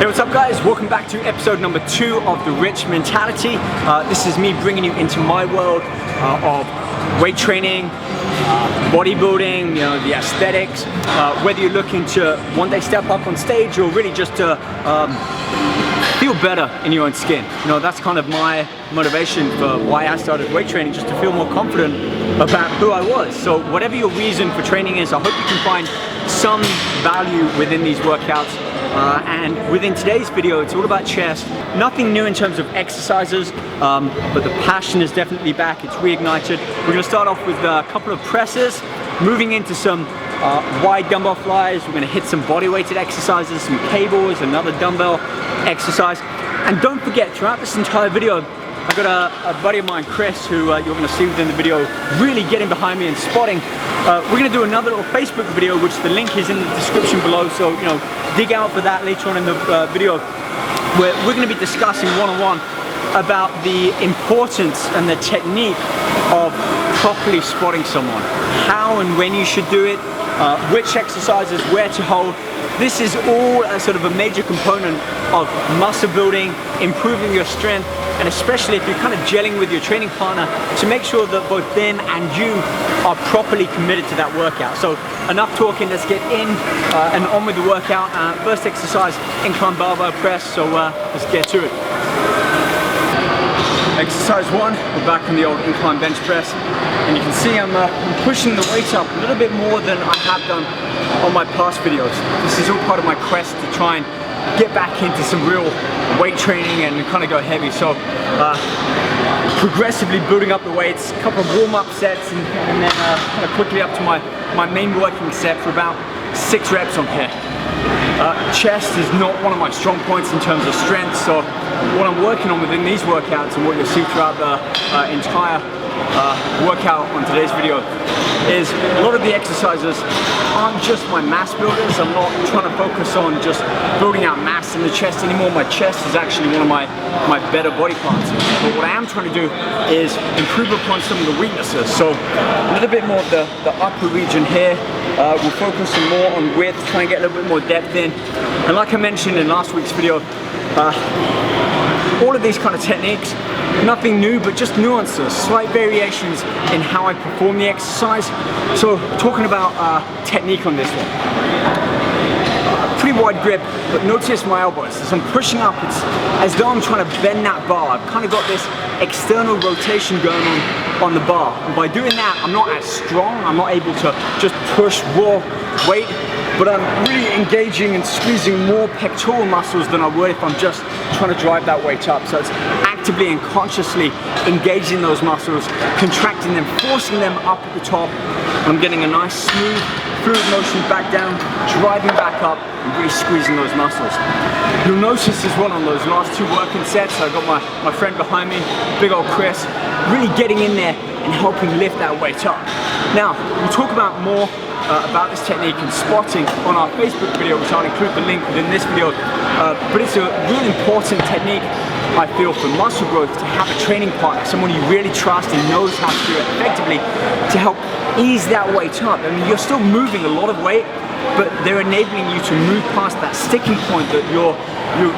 Hey, what's up guys? Welcome back to episode number 2 of The Rich Mentality. This is me bringing you into my world of weight training, bodybuilding, the aesthetics, whether you're looking to one day step up on stage or really just to feel better in your own skin. That's kind of my motivation for why I started weight training, just to feel more confident about who I was. So whatever your reason for training is, I hope you can find some value within these workouts. And within today's video, it's all about chest. Nothing new in terms of exercises, but the passion is definitely back. It's reignited. We're going to start off with a couple of presses, moving into some wide dumbbell flies. We're going to hit some body weighted exercises, some cables, another dumbbell exercise. And don't forget, throughout this entire video, I've got a buddy of mine, Chris, who you're going to see within the video, really getting behind me and spotting. We're going to do another little Facebook video, which the link is in the description below, so dig out for that later on in the video, where we're going to be discussing one-on-one about the importance and the technique of properly spotting someone, how and when you should do it, which exercises, where to hold. This is all a sort of a major component of muscle building, improving your strength, and especially if you're kind of gelling with your training partner, to make sure that both them and you are properly committed to that workout. So enough talking, let's get in and on with the workout. First exercise, Incline Bench Press, so let's get to it. Exercise 1, we're back on the old Incline Bench Press, and you can see I'm pushing the weight up a little bit more than I have done on my past videos. This is all part of my quest to try and get back into some real weight training and kind of go heavy. So progressively building up the weights, a couple of warm-up sets, and then kind of quickly up to my main working set for about 6 reps on here. Chest is not one of my strong points in terms of strength, so what I'm working on within these workouts and what you'll see throughout the entire workout on today's video is a lot of the exercises aren't just my mass builders. I'm not trying to focus on just building out mass in the chest anymore. My chest is actually one of my better body parts. But what I am trying to do is improve upon some of the weaknesses. So a little bit more of the upper region here. We'll focus some more on width, try and get a little bit more depth in. And like I mentioned in last week's video, all of these kind of techniques, nothing new, but just nuances, slight variations in how I perform the exercise. So talking about technique on this one. Pretty wide grip, but notice my elbows. As I'm pushing up, it's as though I'm trying to bend that bar. I've kind of got this external rotation going on the bar. And by doing that, I'm not as strong. I'm not able to just push raw weight, but I'm really engaging and squeezing more pectoral muscles than I would if I'm just trying to drive that weight up. So it's actively and consciously engaging those muscles, contracting them, forcing them up at the top. I'm getting a nice smooth fluid motion back down, driving back up, and really squeezing those muscles. You'll notice as well on those last 2 working sets, I've got my friend behind me, big old Chris, really getting in there and helping lift that weight up. Now, we'll talk about more about this technique and spotting on our Facebook video, which I'll include the link within this video, but it's a really important technique, I feel, for muscle growth, to have a training partner, someone you really trust and knows how to do it effectively, to help ease that weight up. I mean, you're still moving a lot of weight, but they're enabling you to move past that sticking point that you're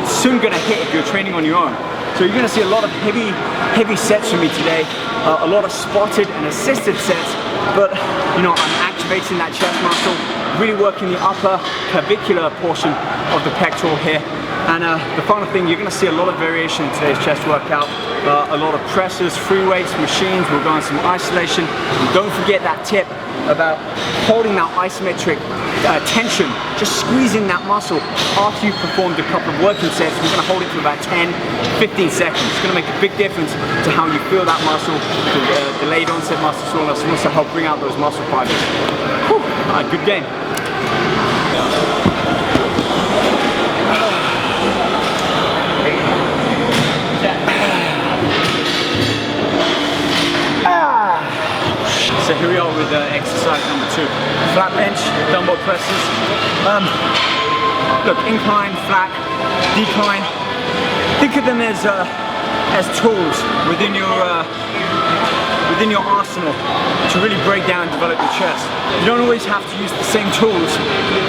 soon going to hit if you're training on your own. So you're going to see a lot of heavy sets from me today, a lot of spotted and assisted sets, but I'm activating that chest muscle, really working the upper clavicular portion of the pectoral here. And the final thing, you're going to see a lot of variation in today's chest workout, a lot of presses, free weights, machines. We'll go on some isolation. And don't forget that tip about holding that isometric tension, just squeezing that muscle after you've performed a couple of working sets. We're going to hold it for about 10-15 seconds. It's going to make a big difference to how you feel that muscle, the delayed onset muscle soreness, and also help bring out those muscle fibers. Whew, good game. So here we are with exercise number 2, flat bench dumbbell presses. Look, incline, flat, decline. Think of them as tools within your arsenal to really break down and develop your chest. You don't always have to use the same tools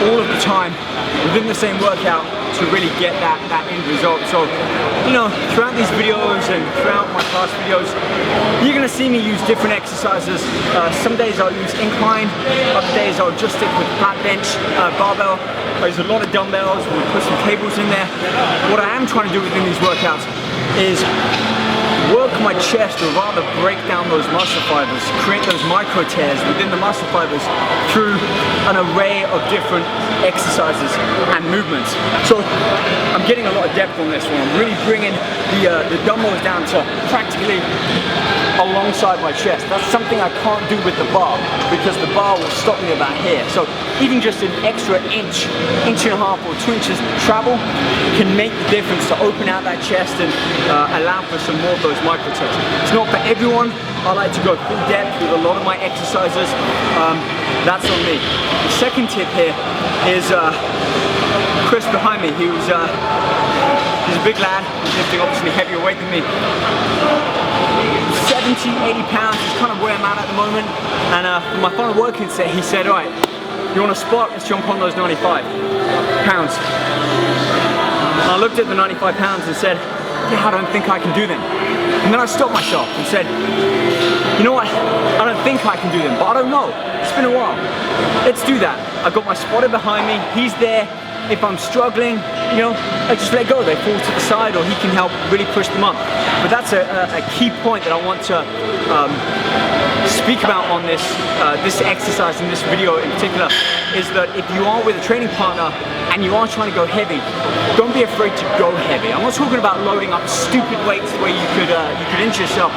all of the time within the same workout to really get that end result. So, you know, throughout these videos and throughout my past videos, you're gonna see me use different exercises. Some days I'll use incline, other days I'll just stick with flat bench, barbell. I use a lot of dumbbells, we'll put some cables in there. What I am trying to do within these workouts is work my chest, or rather break down those muscle fibers, create those micro tears within the muscle fibers through an array of different exercises and movements. So I'm getting a lot of depth on this one. I'm really bringing the dumbbells down to practically alongside my chest. That's something I can't do with the bar, because the bar will stop me about here. So even just an extra inch and a half or 2 inches travel can make the difference to open out that chest and allow for some more of those micro tears. It's not for everyone. I like to go full depth with a lot of my exercises. That's on me. The second tip here is Chris behind me. He's a big lad. He's lifting obviously heavier weight than me. 70, 80 pounds is kind of where I'm at the moment. And for my final working set, he said, all right, you want a spot? Let's jump on those 95 pounds. And I looked at the 95 pounds and said, yeah, I don't think I can do them. And then I stopped myself and said, you know what? I don't think I can do them, but I don't know. It's been a while. Let's do that. I've got my spotter behind me. He's there. If I'm struggling, you know, I just let go. They fall to the side, or he can help really push them up. But that's a key point that I want to speak about on this exercise in this video in particular, is that if you are with a training partner and you are trying to go heavy, don't be afraid to go heavy. I'm not talking about loading up stupid weights where you could injure yourself,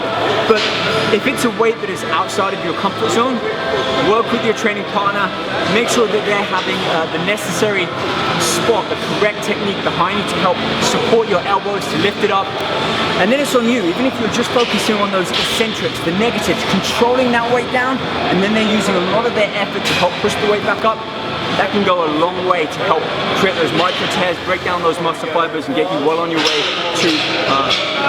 but if it's a weight that is outside of your comfort zone, work with your training partner, make sure that they're having the necessary spot, the correct technique behind you to help support your elbows to lift it up. And then it's on you, even if you're just focusing on those eccentrics, the negatives, controlling that weight down, and then they're using a lot of their effort to help push the weight back up. That can go a long way to help create those micro tears, break down those muscle fibers, and get you well on your way to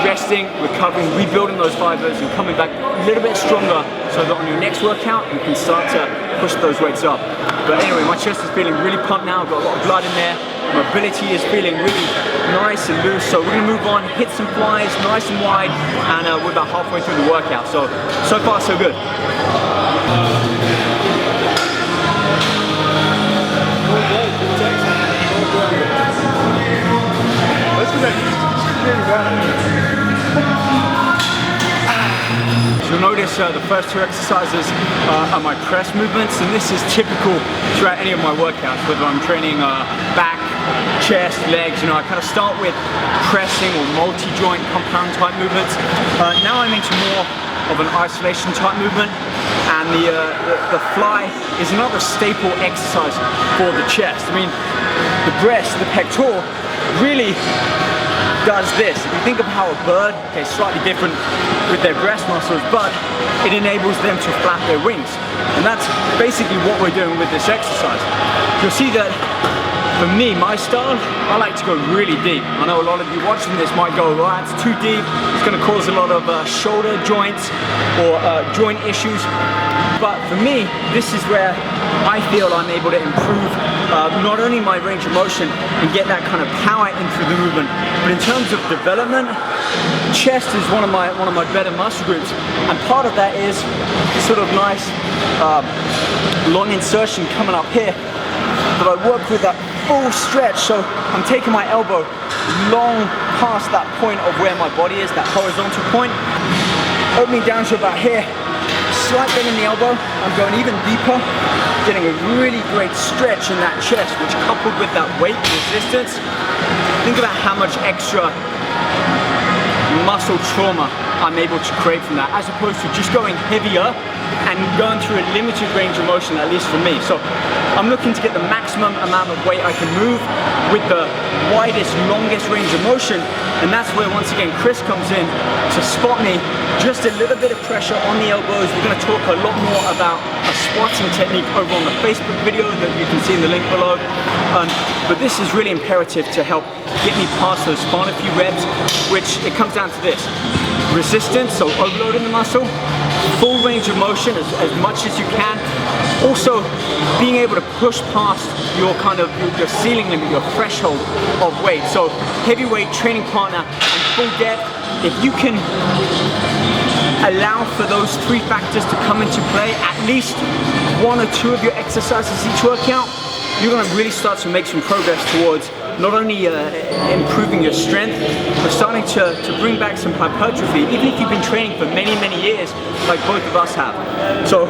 resting, recovering, rebuilding those fibers, and coming back a little bit stronger, so that on your next workout you can start to push those weights up. But anyway, my chest is feeling really pumped now. I've got a lot of blood in there. Mobility is feeling really nice and loose. So we're gonna move on, hit some flies, nice and wide, and we're about halfway through the workout. So far so good. You'll notice the first two exercises are my press movements, and this is typical throughout any of my workouts, whether I'm training back, chest, legs. You know, I kind of start with pressing or multi-joint compound type movements. Now I'm into more of an isolation type movement, and the fly is another staple exercise for the chest. I mean, the breast, the pectoral, really does this. If you think of how a bird, okay, slightly different with their breast muscles, but it enables them to flap their wings. And that's basically what we're doing with this exercise. You'll see that for me, my style, I like to go really deep. I know a lot of you watching this might go, well, that's too deep. It's gonna cause a lot of shoulder joints or joint issues. But for me, this is where I feel I'm able to improve not only my range of motion and get that kind of power in through the movement, but in terms of development, chest is one of my better muscle groups, and part of that is sort of nice long insertion coming up here that I work with that full stretch. So I'm taking my elbow long past that point of where my body is, that horizontal point, opening down to about here. Slight bend in the elbow, I'm going even deeper, getting a really great stretch in that chest, which coupled with that weight resistance, think about how much extra muscle trauma I'm able to create from that, as opposed to just going heavier and going through a limited range of motion, at least for me. So I'm looking to get the maximum amount of weight I can move with the widest, longest range of motion, and that's where once again Chris comes in to spot me. Just a little bit of pressure on the elbows. We're going to talk a lot more about a squatting technique over on the Facebook video that you can see in the link below. But this is really imperative to help get me past those final few reps, which it comes down to this. resistance, so overloading the muscle, full range of motion as much as you can. Also, being able to push past your your ceiling limit, your threshold of weight. So heavyweight, training partner, and full depth. If you can allow for those three factors to come into play, at least one or two of your exercises each workout, you're going to really start to make some progress towards not only improving your strength, but starting to bring back some hypertrophy, even if you've been training for many, many years, like both of us have. So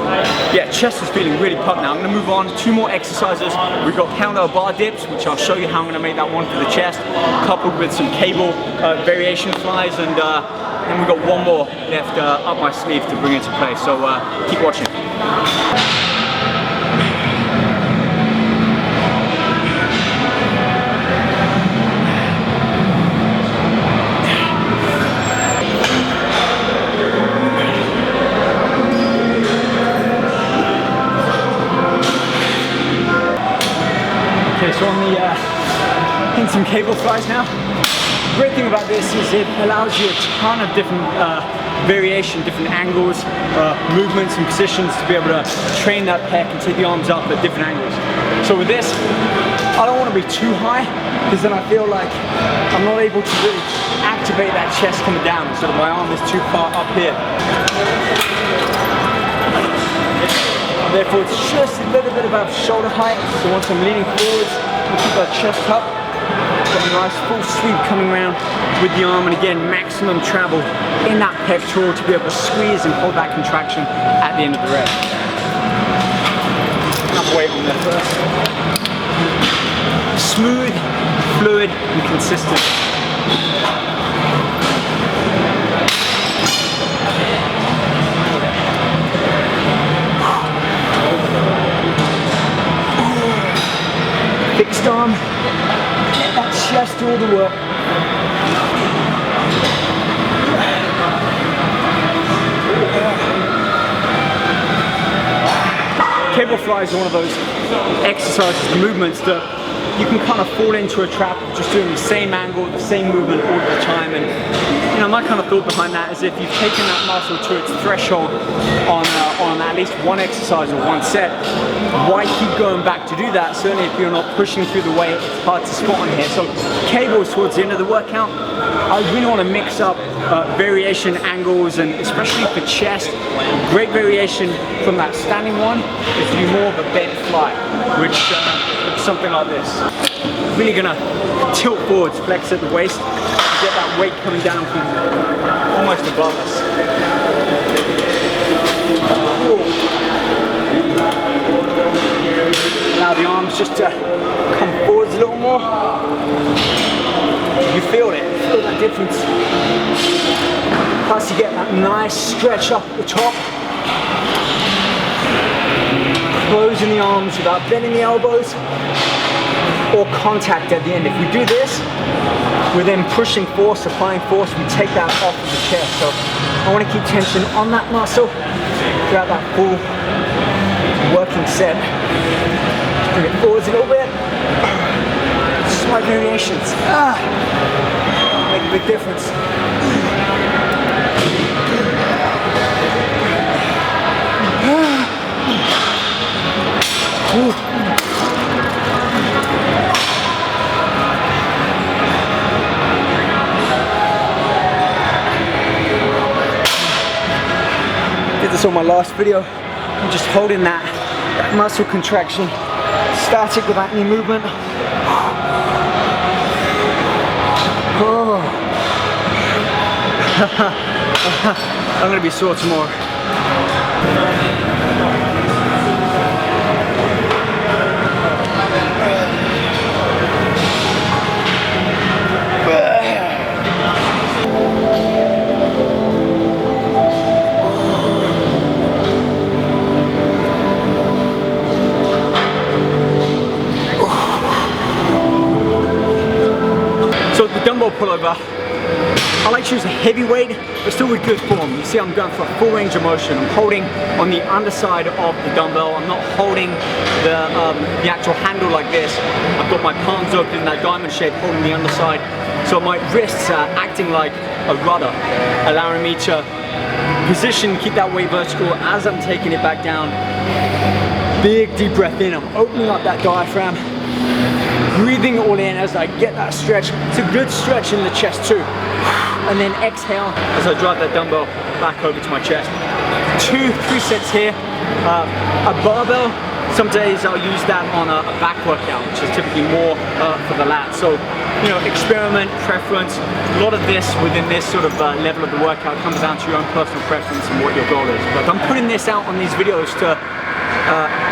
yeah, chest is feeling really pumped now. I'm going to move on, 2 more exercises. We've got cowbell bar dips, which I'll show you how I'm going to make that one for the chest, coupled with some cable variation flies, and we've got one more left up my sleeve to bring into play. So keep watching. Okay, so on in some cable flies now. The great thing about this is it allows you a ton of different variation, different angles, movements and positions to be able to train that pec and take the arms up at different angles. So with this, I don't want to be too high, because then I feel like I'm not able to really activate that chest coming down, so that my arm is too far up here. Therefore, it's just a little bit above shoulder height. So once I'm leaning forwards, we'll keep our chest up. Got a nice full sweep coming around with the arm, and again, maximum travel in that pectoral to be able to squeeze and hold that contraction at the end of the rep. Enough weight on there first. Smooth, fluid, and consistent. Fixed arm, let that chest do all the work. Cable flies are one of those exercises, movements that you can kind of fall into a trap of just doing the same angle, the same movement all the time. And you know, my kind of thought behind that is if you've taken that muscle to its threshold on at least one exercise or one set, why keep going back to do that? Certainly if you're not pushing through the weight, it's hard to spot on here. So cables towards the end of the workout, I really want to mix up variation angles, and especially for chest, great variation from that standing one is to do more of a bent fly, which looks something like this. Really gonna tilt forwards, flex at the waist, get that weight coming down from almost above us. Allow the arms just to come forwards a little more. You feel it, feel that difference. Plus you get that nice stretch up at the top. Closing the arms without bending the elbows or contact at the end. If we do this, we're then pushing force, applying force, we take that off of the chest. So I want to keep tension on that muscle throughout that full working set. Bring it forwards a little bit. Slight variations. Make a big difference. Did this on my last video. I'm just holding that muscle contraction, static without any movement. Oh. I'm gonna be sore tomorrow. So the dumbbell pullover, I like to use a heavy weight, but still with good form. You see I'm going for a full range of motion. I'm holding on the underside of the dumbbell. I'm not holding the actual handle like this. I've got my palms open in that diamond shape, holding the underside So my wrists are acting like a rudder, allowing me to position, keep that weight vertical as I'm taking it back down. Big deep breath in, I'm opening up that diaphragm, breathing it all in as I get that stretch. It's a good stretch in the chest too. And then exhale as I drive that dumbbell back over to my chest. 2-3 sets here. A barbell, some days I'll use that on a back workout, which is typically more for the lats. So, you know, experiment, preference. A lot of this within this sort of level of the workout comes down to your own personal preference and what your goal is. But I'm putting this out on these videos to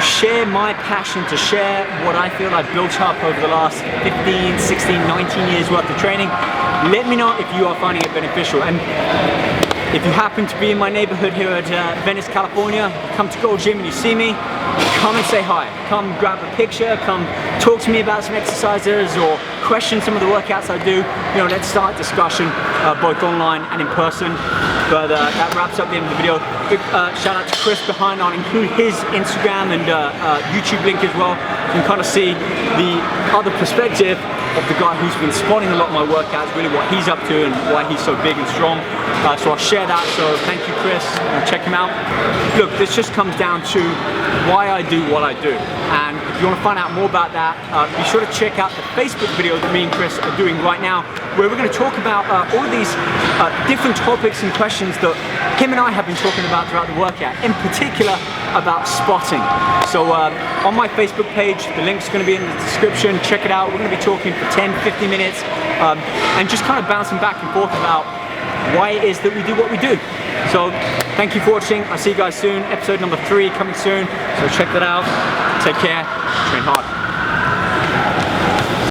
share my passion, to share what I feel I've built up over the last 15, 16, 19 years worth of training. Let me know if you are finding it beneficial. And if you happen to be in my neighborhood here at Venice, California, come to Gold Gym and you see me, come and say hi. Come grab a picture, come talk to me about some exercises or question some of the workouts I do. You know, let's start a discussion both online and in person. But that wraps up the end of the video. Big shout out to Chris behind. I'll include his Instagram and YouTube link as well. You can kind of see the other perspective of the guy who's been spotting a lot of my workouts, really what he's up to and why he's so big and strong. So I'll share that, so thank you Chris, check him out. Look, this just comes down to why I do what I do. And if you want to find out more about that, be sure to check out the Facebook video that me and Chris are doing right now, where we're going to talk about all of these different topics and questions that him and I have been talking about throughout the workout, in particular about spotting. So on my Facebook page, the link's going to be in the description, check it out. We're going to be talking for 10-15 minutes and just kind of bouncing back and forth about why it is that we do what we do. So thank you for watching. I'll see you guys soon. Episode number 3 coming soon, so check that out. Take care, train hard.